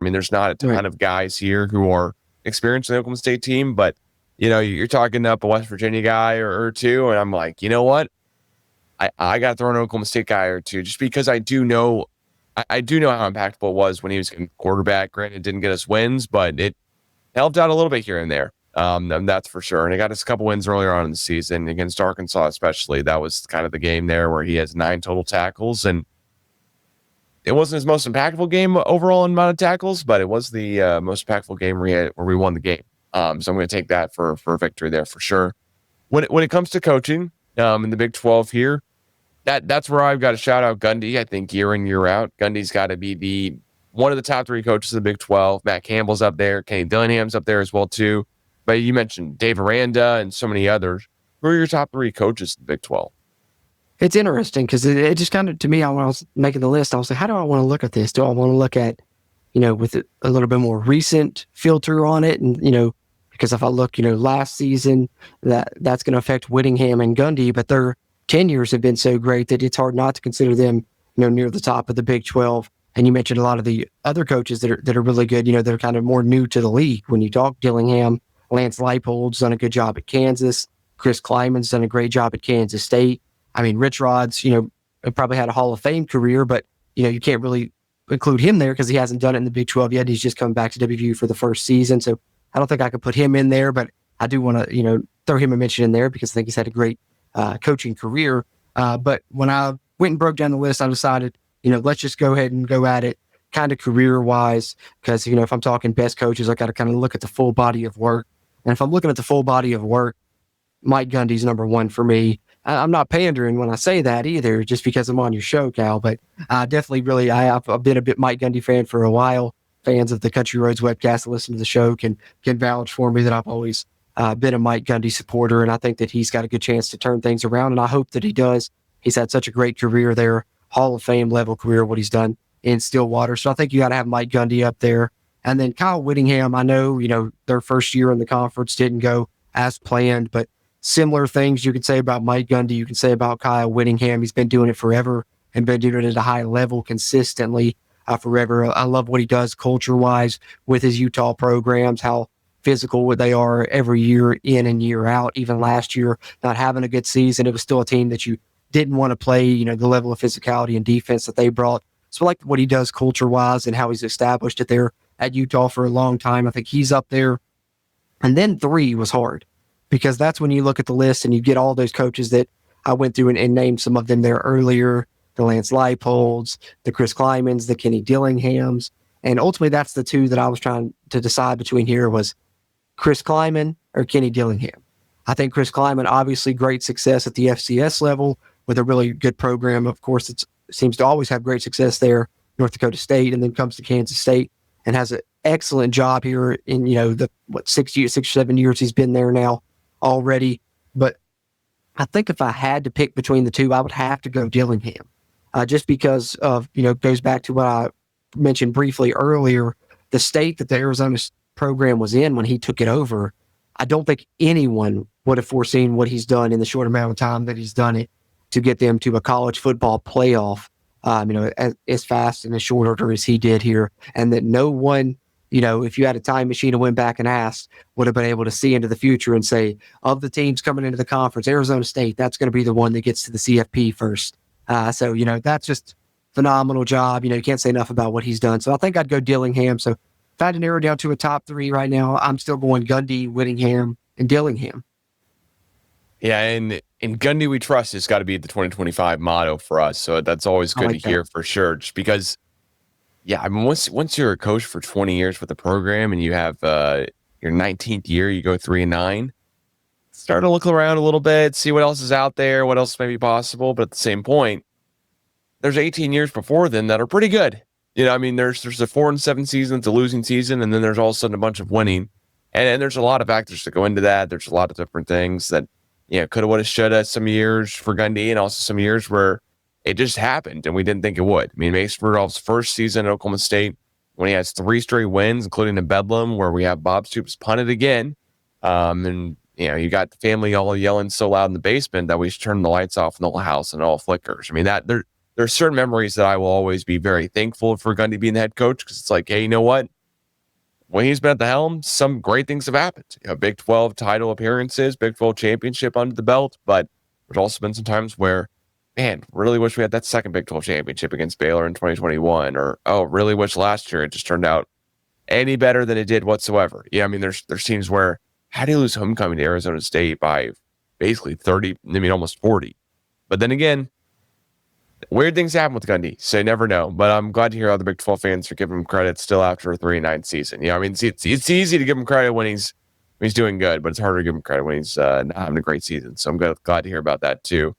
I mean, there's not a ton Right. of guys here who are experienced in the Oklahoma State team, but you're talking up a West Virginia guy or two, and I'm like, you know what? I got to throw an Oklahoma State guy or two just because I do know I do know how impactful it was when he was quarterback. Granted, it didn't get us wins, but it helped out a little bit here and there. And that's for sure. And he got us a couple wins earlier on in the season against Arkansas, especially. That was kind of the game there where he has 9 total tackles. And it wasn't his most impactful game overall in amount of tackles, but it was the most impactful game where we won the game. So I'm going to take that for a victory there for sure. When it comes to coaching in the Big 12 here, that's where I've got to shout out Gundy. I think year in, year out, Gundy's got to be one of the top 3 coaches of the Big 12. Matt Campbell's up there. Kenny Dillingham's up there as well, too. But you mentioned Dave Aranda and so many others. Who are your top 3 coaches in the Big 12? It's interesting because it just kind of, to me, when I was making the list, I was like, how do I want to look at this? Do I want to look at, with a little bit more recent filter on it? And, because if I look, last season, that's going to affect Whittingham and Gundy, but their tenures have been so great that it's hard not to consider them, near the top of the Big 12. And you mentioned a lot of the other coaches that are really good, that are kind of more new to the league. When you talk Dillingham, Lance Leipold's done a good job at Kansas. Chris Kleiman's done a great job at Kansas State. I mean, Rich Rod's, probably had a Hall of Fame career, but, you can't really include him there because he hasn't done it in the Big 12 yet. He's just coming back to WVU for the first season. So I don't think I could put him in there, but I do want to, throw him a mention in there because I think he's had a great coaching career. But when I went and broke down the list, I decided, let's just go ahead and go at it kind of career-wise because, if I'm talking best coaches, I got to kind of look at the full body of work. And if I'm looking at the full body of work, Mike Gundy's number 1 for me. I'm not pandering when I say that either, just because I'm on your show, Cal, but definitely I've been a bit Mike Gundy fan for a while. Fans of the Country Roads webcast that listen to the show can vouch for me that I've always been a Mike Gundy supporter, and I think that he's got a good chance to turn things around, and I hope that he does. He's had such a great career there, Hall of Fame level career, what he's done in Stillwater. So I think you got to have Mike Gundy up there. And then Kyle Whittingham, I know, their first year in the conference didn't go as planned, but similar things you could say about Mike Gundy, you can say about Kyle Whittingham. He's been doing it forever and been doing it at a high level consistently forever. I love what he does culture-wise with his Utah programs, how physical they are every year in and year out. Even last year, not having a good season, it was still a team that you didn't want to play, the level of physicality and defense that they brought. So I like what he does culture-wise and how he's established it there at Utah for a long time. I think he's up there. And then 3 was hard because that's when you look at the list and you get all those coaches that I went through and named some of them there earlier, the Lance Leipolds, the Chris Kleiman's, the Kenny Dillinghams. And ultimately, that's the 2 that I was trying to decide between here was Chris Kleiman or Kenny Dillingham. I think Chris Kleiman, obviously great success at the FCS level with a really good program. Of course, it seems to always have great success there, North Dakota State, and then comes to Kansas State and has an excellent job here in, the 6 or 7 years he's been there now already. But I think if I had to pick between the 2, I would have to go Dillingham, just because of, goes back to what I mentioned briefly earlier, the state that the Arizona program was in when he took it over. I don't think anyone would have foreseen what he's done in the short amount of time that he's done it to get them to a college football playoff, as fast and as short order as he did here. And that no one, if you had a time machine and went back and asked, would have been able to see into the future and say, of the teams coming into the conference, Arizona State, that's going to be the one that gets to the CFP first. So, that's just phenomenal job. You can't say enough about what he's done. So I think I'd go Dillingham. So if I had to narrow down to a top 3 right now, I'm still going Gundy, Whittingham, and Dillingham. Yeah, and Gundy we trust has got to be the 2025 motto for us. So that's always good to hear for sure. Just because, I mean, once you're a coach for 20 years with the program and you have your 19th year, you go 3-9, start to look around a little bit, see what else is out there, what else may be possible. But at the same point, there's 18 years before then that are pretty good. I mean, there's a 4-7 season, it's a losing season, and then there's all of a sudden a bunch of winning. And there's a lot of factors that go into that. There's a lot of different things that, coulda, woulda, shoulda some years for Gundy and also some years where it just happened and we didn't think it would. I mean, Mason Rudolph's first season at Oklahoma State, when he has 3 straight wins, including in Bedlam, where we have Bob Stoops punted again. And, you got the family all yelling so loud in the basement that we should turn the lights off in the whole house and it all flickers. I mean, there's there's certain memories that I will always be very thankful for Gundy being the head coach, because it's like, hey, you know what? When he's been at the helm, some great things have happened. Big 12 title appearances, Big 12 championship under the belt, but there's also been some times where, man, really wish we had that second Big 12 championship against Baylor in 2021, or, oh, really wish last year it just turned out any better than it did whatsoever. Yeah, I mean, there's teams where, how do you lose homecoming to Arizona State by basically 30, almost 40? But then again, weird things happen with Gundy, so you never know. But I'm glad to hear other Big 12 fans are giving him credit still after a 3-9 season. I mean, it's easy to give him credit when he's doing good, but it's harder to give him credit when he's not having a great season. So I'm glad to hear about that too.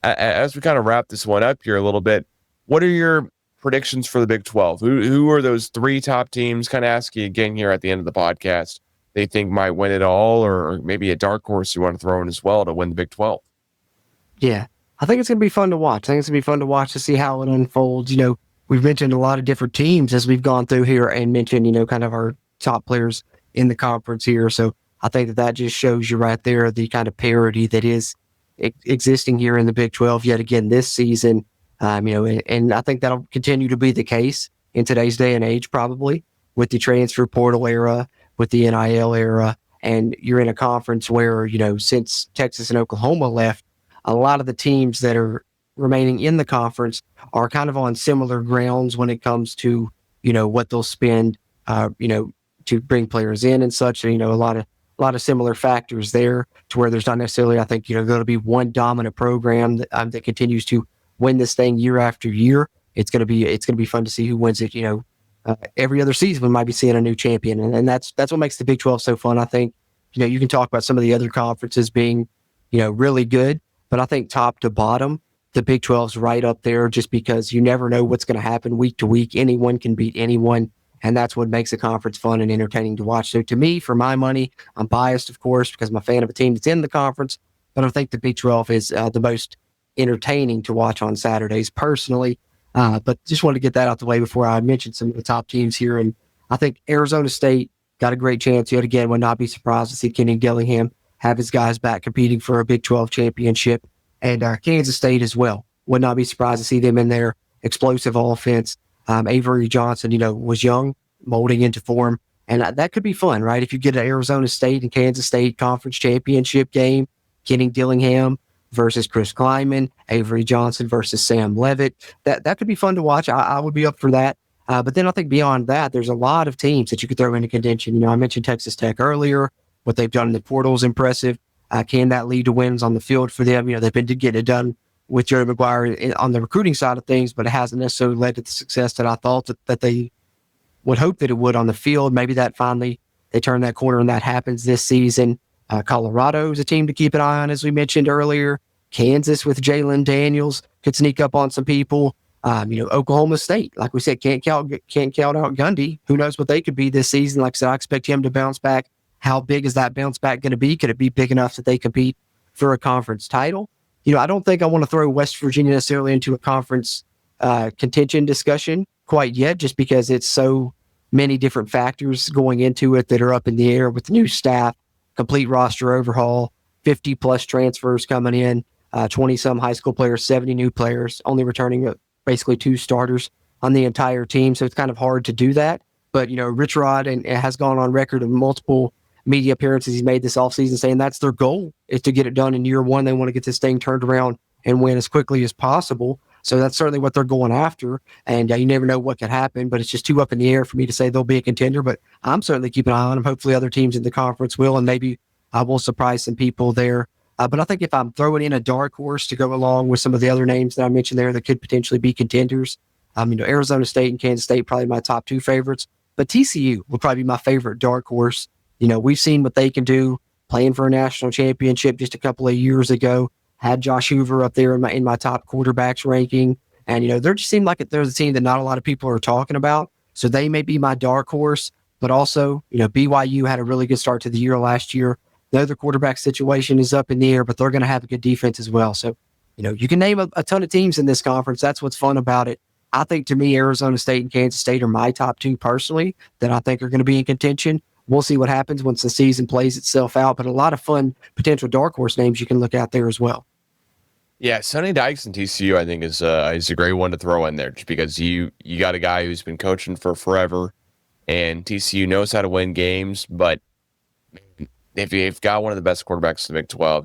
As we kind of wrap this one up here a little bit, what are your predictions for the Big 12? Who are those 3 top teams? Kind of ask you again here at the end of the podcast. They think might win it all, or maybe a dark horse you want to throw in as well to win the Big 12. Yeah, I think it's going to be fun to watch. I think it's going to be fun to watch to see how it unfolds. We've mentioned a lot of different teams as we've gone through here and mentioned, kind of our top players in the conference here. So I think that just shows you right there the kind of parity that is existing here in the Big 12 yet again this season. And I think that'll continue to be the case in today's day and age, probably with the transfer portal era, with the NIL era. And you're in a conference where, since Texas and Oklahoma left, a lot of the teams that are remaining in the conference are kind of on similar grounds when it comes to, what they'll spend, to bring players in and such. A lot of similar factors there, to where there's not necessarily, I think, going to be one dominant program that continues to win this thing year after year. It's going to be fun to see who wins it. Every other season we might be seeing a new champion, and that's what makes the Big 12 so fun. I think, you can talk about some of the other conferences being, really good, but I think top to bottom, the Big 12's right up there, just because you never know what's going to happen week to week. Anyone can beat anyone, and that's what makes a conference fun and entertaining to watch. So to me, for my money, I'm biased, of course, because I'm a fan of a team that's in the conference, but I think the Big 12 is the most entertaining to watch on Saturdays personally. But just wanted to get that out the way before I mentioned some of the top teams here. And I think Arizona State got a great chance yet again. Would not be surprised to see Kenny Dillingham have his guys back competing for a Big 12 championship. And Kansas State as well. Would not be surprised to see them in their explosive offense. Avery Johnson, was young, molding into form. And that could be fun, right? If you get an Arizona State and Kansas State conference championship game, Kenny Dillingham versus Chris Kleiman, Avery Johnson versus Sam Levitt. That could be fun to watch. I would be up for that. But then I think beyond that, there's a lot of teams that you could throw into contention. I mentioned Texas Tech earlier. What they've done in the portal is impressive. Can that lead to wins on the field for them? They've been getting it done with Joe McGuire on the recruiting side of things, but it hasn't necessarily led to the success that I thought that they would hope that it would on the field. Maybe that finally they turn that corner and that happens this season. Colorado is a team to keep an eye on, as we mentioned earlier. Kansas with Jalen Daniels could sneak up on some people. Oklahoma State, like we said, can't count out Gundy. Who knows what they could be this season? Like I said, I expect him to bounce back. How big is that bounce back going to be? Could it be big enough that they compete for a conference title? I don't think I want to throw West Virginia necessarily into a conference contention discussion quite yet, just because it's so many different factors going into it that are up in the air with the new staff, complete roster overhaul, 50 plus transfers coming in, 20 some high school players, 70 new players, only returning basically 2 starters on the entire team. So it's kind of hard to do that. But, Rich Rod has gone on record of multiple media appearances he's made this offseason saying that's their goal, is to get it done in year one. They want to get this thing turned around and win as quickly as possible. So that's certainly what they're going after. And you never know what could happen, but it's just too up in the air for me to say they'll be a contender. But I'm certainly keeping an eye on them. Hopefully other teams in the conference will, and maybe I will surprise some people there. But I think if I'm throwing in a dark horse to go along with some of the other names that I mentioned there that could potentially be contenders, Arizona State and Kansas State, probably my top 2 favorites. But TCU would probably be my favorite dark horse. We've seen what they can do playing for a national championship just a couple of years ago. Had Josh Hoover up there in my top quarterbacks ranking. And, they just seem like they're the team that not a lot of people are talking about. So they may be my dark horse. But also, BYU had a really good start to the year last year. The other quarterback situation is up in the air, but they're going to have a good defense as well. So, you can name a ton of teams in this conference. That's what's fun about it. I think, to me, Arizona State and Kansas State are my top 2 personally that I think are going to be in contention. We'll see what happens once the season plays itself out, but a lot of fun potential dark horse names you can look out there as well. Yeah, Sonny Dykes and TCU, I think is a great one to throw in there, just because you got a guy who's been coaching for forever, and TCU knows how to win games. But if you've got one of the best quarterbacks in the Big 12,